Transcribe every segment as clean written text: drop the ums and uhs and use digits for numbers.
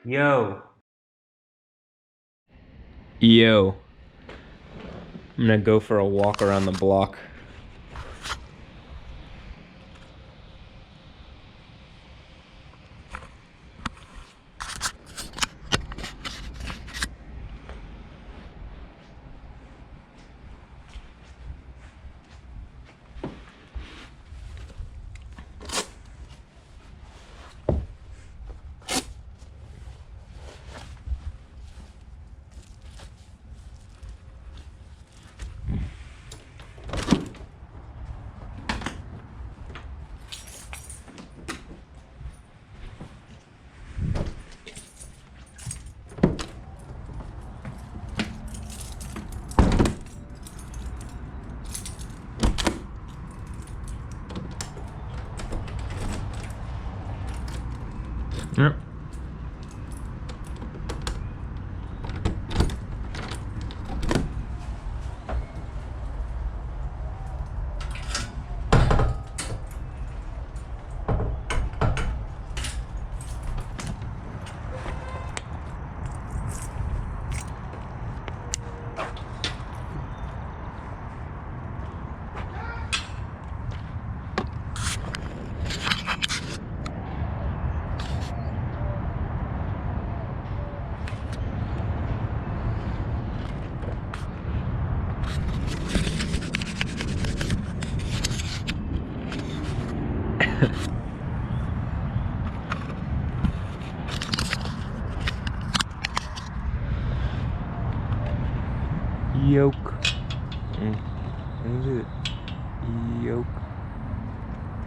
Yo. Yo. I'm gonna go for a walk around the block. Yep. Yoke. What is it? Yoke.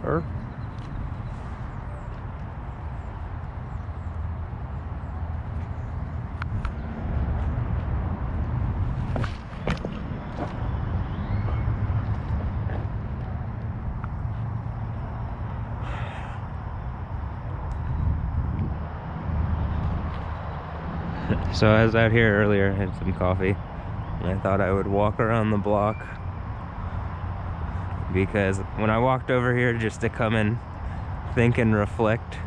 Her? So I was out here earlier, had some coffee, and I thought I would walk around the block because when I walked over here just to come and think and reflect,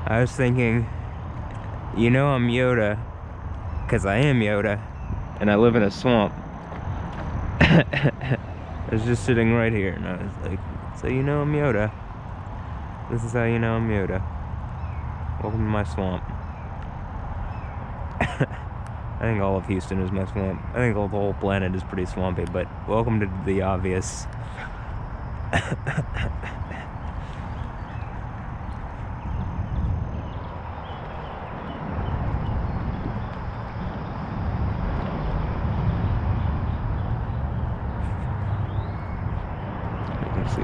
I was thinking, you know, I'm Yoda, because I am Yoda, and I live in a swamp. I was just sitting right here, and I was like, so you know I'm Yoda. This is how you know I'm Yoda. Welcome to my swamp. I think all of Houston is my swamp. I think the whole planet is pretty swampy, but welcome to the obvious. Let's see.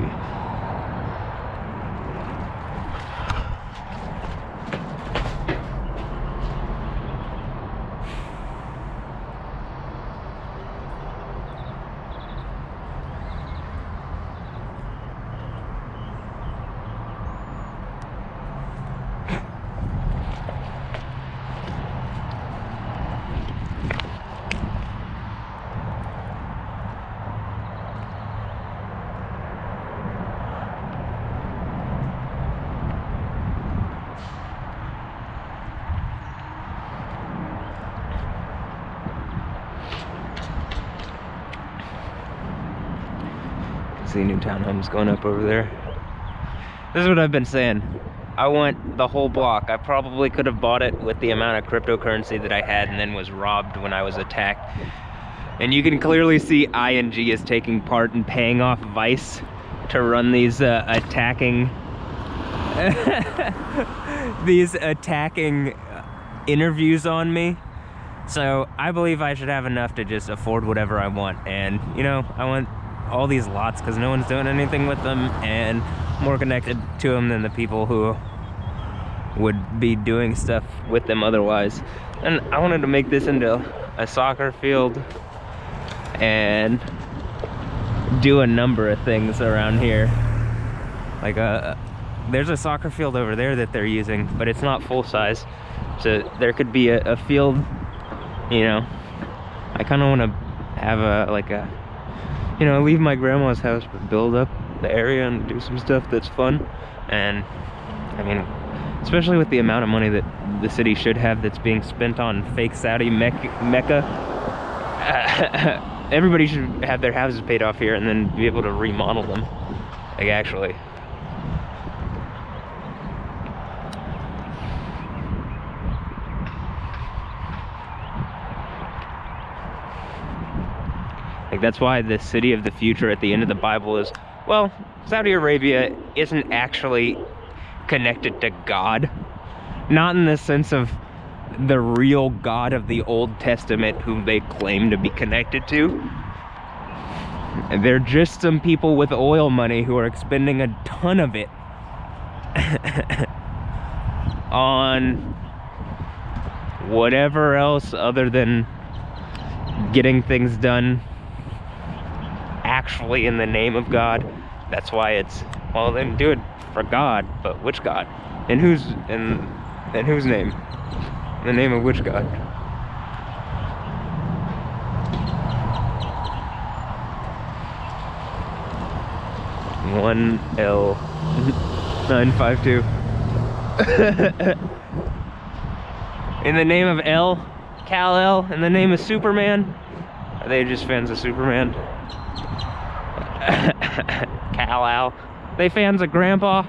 See new townhomes going up over there. This is what I've been saying. I want the whole block. I probably could have bought it with the amount of cryptocurrency that I had and then was robbed when I was attacked. And you can clearly see ING is taking part in paying off Vice to run these attacking interviews on me. So I believe I should have enough to just afford whatever I want. And you know, I want all these lots because no one's doing anything with them, and more connected to them than the people who would be doing stuff with them otherwise. And I wanted to make this into a soccer field and do a number of things around here. Like there's a soccer field over there that they're using, but it's not full size, so there could be a field, you know. I kind of want to have you know, leave my grandma's house but build up the area and do some stuff that's fun. And I mean, especially with the amount of money that the city should have that's being spent on fake Saudi Mecca. Everybody should have their houses paid off here and then be able to remodel them. Like, actually. Like, that's why the city of the future at the end of the Bible is, well, Saudi Arabia isn't actually connected to God. Not in the sense of the real God of the Old Testament whom they claim to be connected to. They're just some people with oil money who are expending a ton of it on whatever else other than getting things done actually in the name of God. That's why it's, well, then do it for God, but which God? In whose name? In the name of which God? One L 952. In the name of L, Kal-El, in the name of Superman. Are they just fans of Superman? Kal-El. They fans of Grandpa?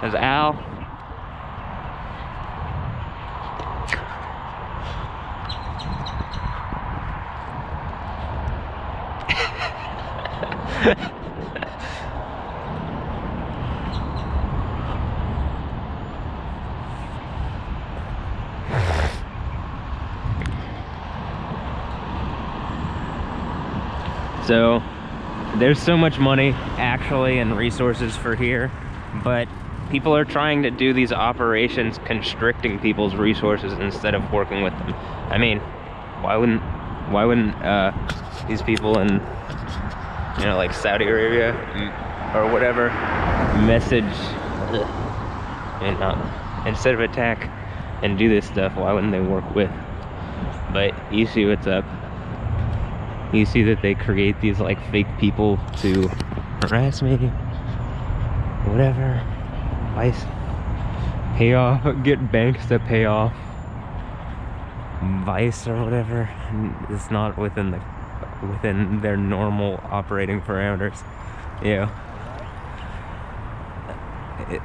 As Al? So there's so much money actually and resources for here, but people are trying to do these operations constricting people's resources instead of working with them. I mean, why wouldn't these people in, you know, like Saudi Arabia or whatever message, you know, instead of attack and do this stuff, why wouldn't they work with? But you see what's up. You see that they create these like fake people to harass me, whatever, vice, pay off, get banks to pay off vice or whatever. It's not within their normal operating parameters. You know,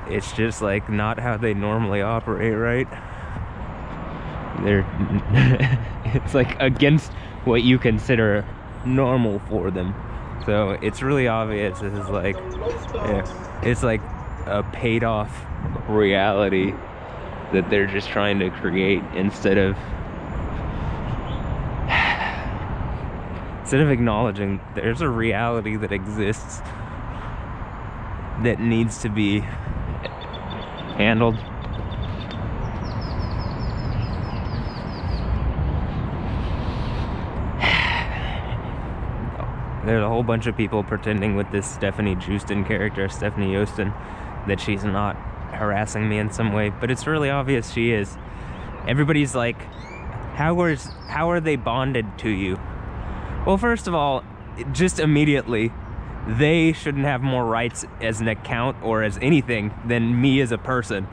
it's just like not how they normally operate, right? It's like against what you consider normal for them. So it's really obvious. This is like, yeah, it's like a paid off reality that they're just trying to create instead of acknowledging there's a reality that exists that needs to be handled. There's a whole bunch of people pretending with this Stephanie Houston character, Stephanie Houston, that she's not harassing me in some way, but it's really obvious she is. Everybody's like, how are they bonded to you? Well, first of all, just immediately, they shouldn't have more rights as an account or as anything than me as a person.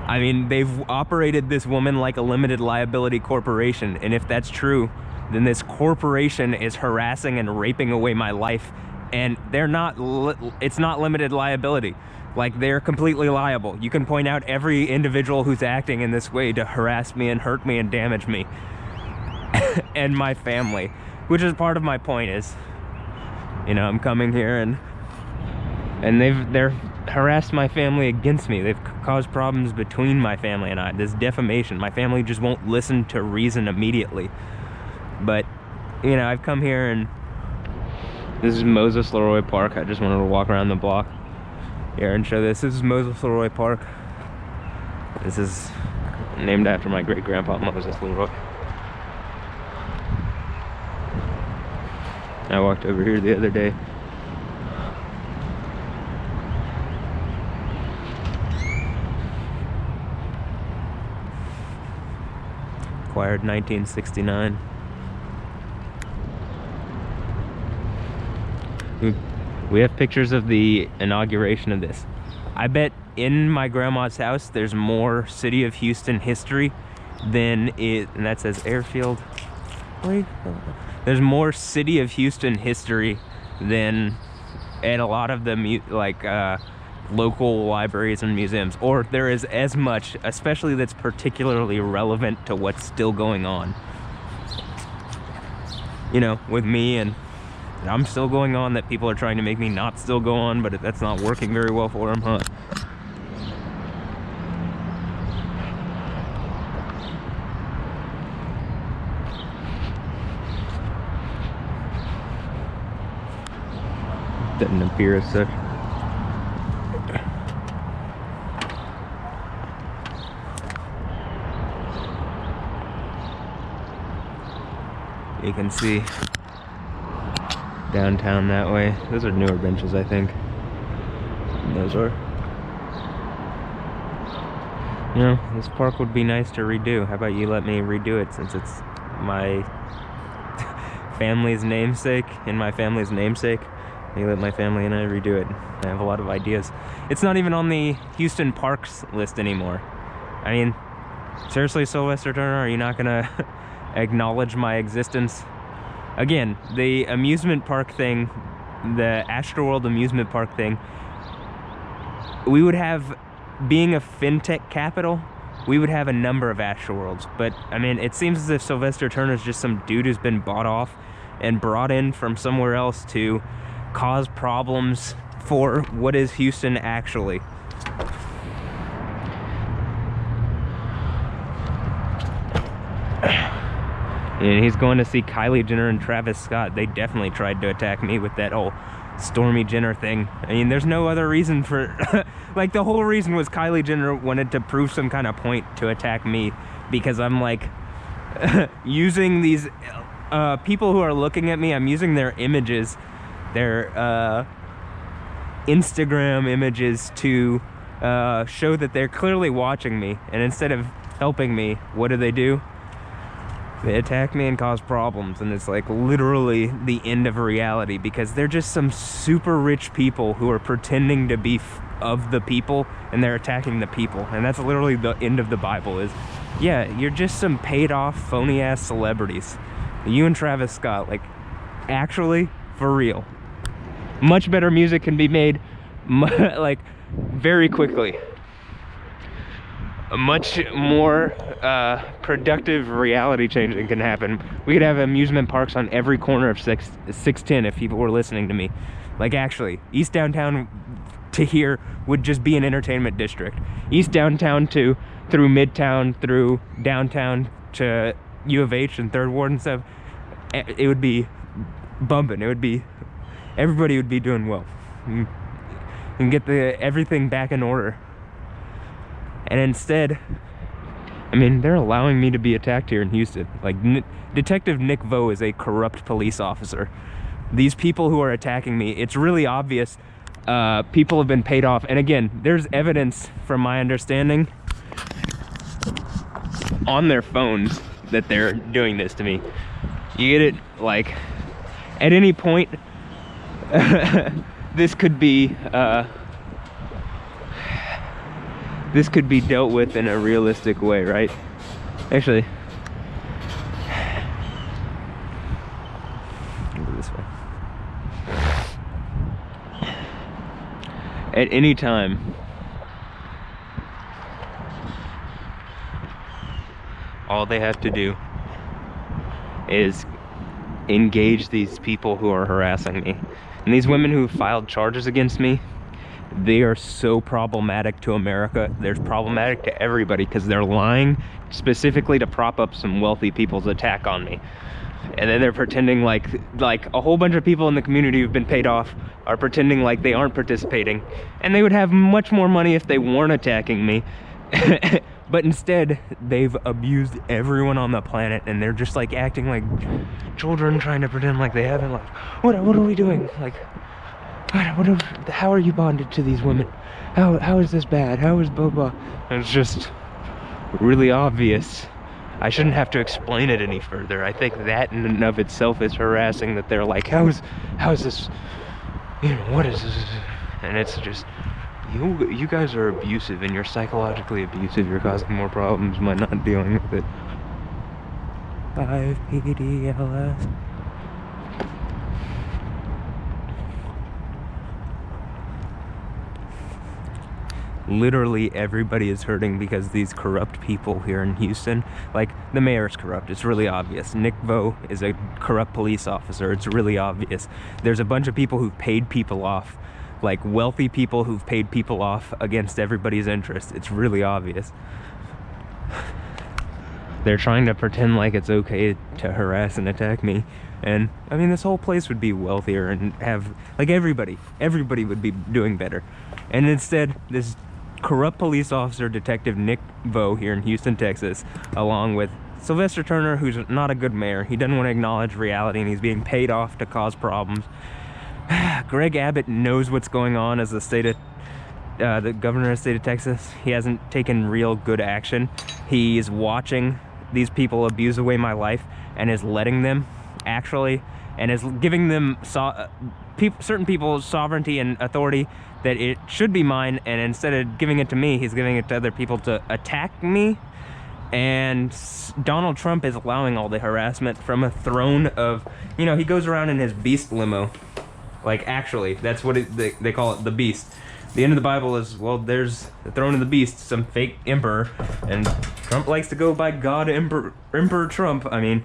I mean, they've operated this woman like a limited liability corporation, and if that's true, then this corporation is harassing and raping away my life, and they're not, it's not limited liability. Like, they're completely liable. You can point out every individual who's acting in this way to harass me and hurt me and damage me and my family, which is part of my point is, you know, I'm coming here and they're harassed my family against me. They've caused problems between my family and I. This defamation. My family just won't listen to reason immediately. But, you know, I've come here and this is Moses LeRoy Park. I just wanted to walk around the block here and show this. This is Moses LeRoy Park. This is named after my great-grandpa, Moses LeRoy. I walked over here the other day. Acquired 1969. We have pictures of the inauguration of this. I bet in my grandma's house, there's more City of Houston history than and that says airfield. Wait, there's more City of Houston history than at a lot of the local libraries and museums, or there is as much, especially that's particularly relevant to what's still going on. You know, with me, and I'm still going on, that people are trying to make me not still go on, but that's not working very well for them, huh? Doesn't appear as such. You can see downtown that way. Those are newer benches, I think. Those are. You know, this park would be nice to redo. How about you let me redo it, since it's my family's namesake, and my family's namesake. You let my family and I redo it. I have a lot of ideas. It's not even on the Houston Parks list anymore. I mean, seriously, Sylvester Turner, are you not gonna acknowledge my existence? Again, the amusement park thing, the Astroworld amusement park thing, we would have, being a fintech capital, we would have a number of Astroworlds. But I mean, it seems as if Sylvester Turner's just some dude who's been bought off and brought in from somewhere else to cause problems for what is Houston actually. And he's going to see Kylie Jenner and Travis Scott. They definitely tried to attack me with that whole Stormy Jenner thing. I mean, there's no other reason for like, the whole reason was Kylie Jenner wanted to prove some kind of point to attack me, because I'm like using these people who are looking at me, I'm using their images, their Instagram images, to show that they're clearly watching me. And instead of helping me, what do? They attack me and cause problems, and it's like literally the end of reality, because they're just some super rich people who are pretending to be of the people, and they're attacking the people. And that's literally the end of the Bible, is, yeah, you're just some paid off phony ass celebrities. You and Travis Scott, like, actually, for real. Much better music can be made, like, very quickly. A much more productive reality changing can happen. We could have amusement parks on every corner of 610 if people were listening to me. Like, actually, East Downtown to here would just be an entertainment district. East Downtown to through Midtown, through downtown to U of H and Third Ward and stuff, it would be bumping. It would be, everybody would be doing well. And get everything back in order. And instead, I mean, they're allowing me to be attacked here in Houston. Like, Detective Nick Vo is a corrupt police officer. These people who are attacking me, it's really obvious people have been paid off. And again, there's evidence, from my understanding, on their phones that they're doing this to me. You get it? Like, at any point, this could be dealt with in a realistic way, right? Actually, go this way. At any time, all they have to do is engage these people who are harassing me. And these women who filed charges against me, they are so problematic to America. They're problematic to everybody, because they're lying specifically to prop up some wealthy people's attack on me. And then they're pretending like a whole bunch of people in the community who've been paid off are pretending like they aren't participating. And they would have much more money if they weren't attacking me. But instead, they've abused everyone on the planet, and they're just like acting like children, trying to pretend like they haven't, like, what are we doing? Like, how are you bonded to these women? How is this bad? How is blah blah? And it's just really obvious. I shouldn't have to explain it any further. I think that in and of itself is harassing, that they're like, how is this, you know, what is this? And it's just You guys are abusive, and you're psychologically abusive. You're causing more problems by not dealing with it. 5 PDLS. Literally everybody is hurting because these corrupt people here in Houston, like the mayor's corrupt. It's really obvious. Nick Vo is a corrupt police officer. It's really obvious. There's a bunch of people who've paid people off, like wealthy people who've paid people off against everybody's interest. It's really obvious. They're trying to pretend like it's okay to harass and attack me. And I mean, this whole place would be wealthier and have, like, everybody would be doing better. And instead, this corrupt police officer, Detective Nick Vo here in Houston, Texas, along with Sylvester Turner, who's not a good mayor. He doesn't want to acknowledge reality, and he's being paid off to cause problems. Greg Abbott knows what's going on as the governor of the state of Texas. He hasn't taken real good action. He is watching these people abuse away my life and is letting them, actually, and is giving them certain people's sovereignty and authority that it should be mine, and instead of giving it to me, he's giving it to other people to attack me. And Donald Trump is allowing all the harassment from a throne of, you know, he goes around in his beast limo. Like, actually, that's what they call it, the beast. The end of the Bible is, well, there's the throne of the beast, some fake emperor, and Trump likes to go by God Emperor Trump. I mean,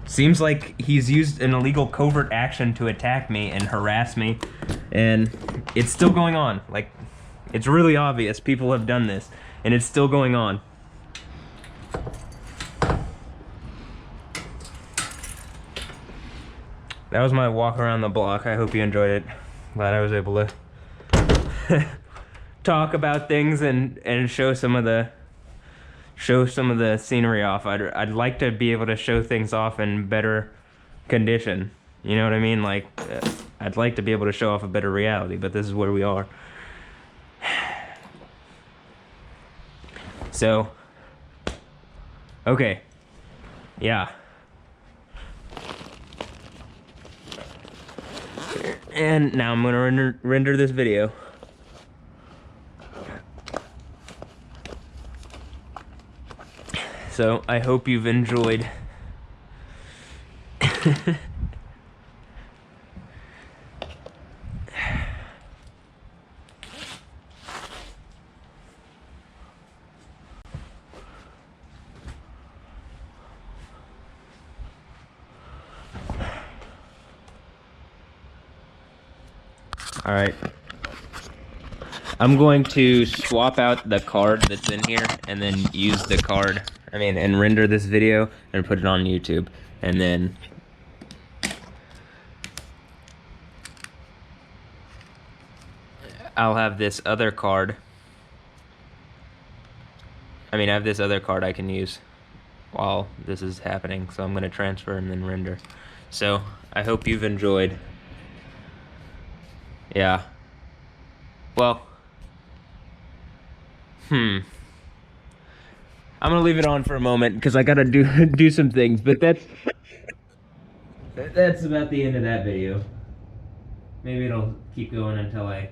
seems like he's used an illegal covert action to attack me and harass me, and it's still going on. Like, it's really obvious people have done this, and it's still going on. That was my walk around the block. I hope you enjoyed it. Glad I was able to talk about things and show some of the scenery off. I'd like to be able to show things off in better condition. You know what I mean? Like, I'd like to be able to show off a better reality, but this is where we are. So, okay, yeah. And now I'm gonna render this video. So, I hope you've enjoyed. All right. I'm going to swap out the card that's in here and then use the card, and render this video and put it on YouTube. And then I'll have this other card. I have this other card I can use while this is happening. So I'm going to transfer and then render. So I hope you've enjoyed. Yeah. Well. I'm gonna leave it on for a moment because I gotta do some things, but that's about the end of that video. Maybe it'll keep going until I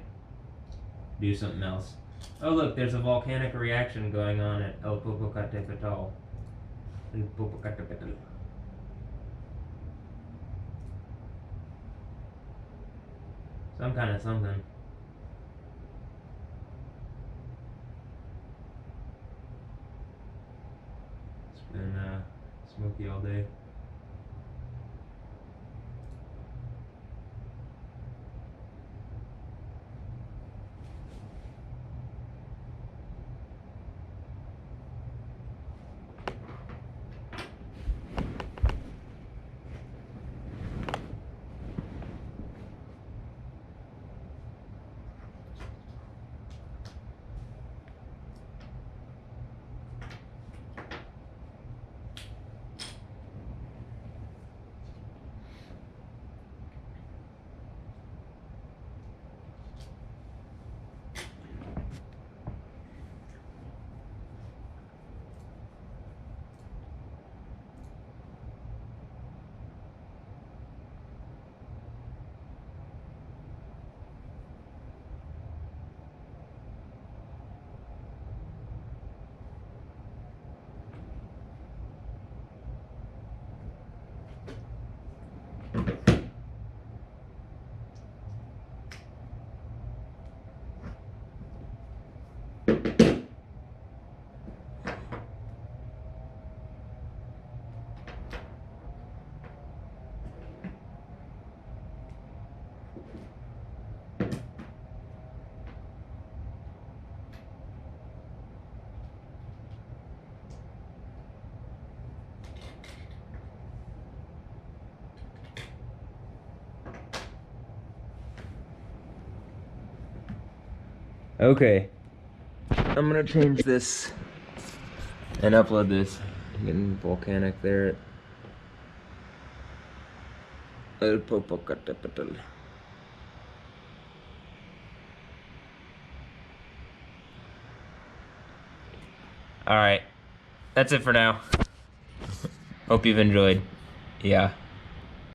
do something else. Oh look, there's a volcanic reaction going on at El Popocatépetl. Some kind of something. It's been smoky all day. Okay. I'm gonna change this and upload this. I'm getting volcanic there. El Popocatépetl. Alright. That's it for now. Hope you've enjoyed. Yeah.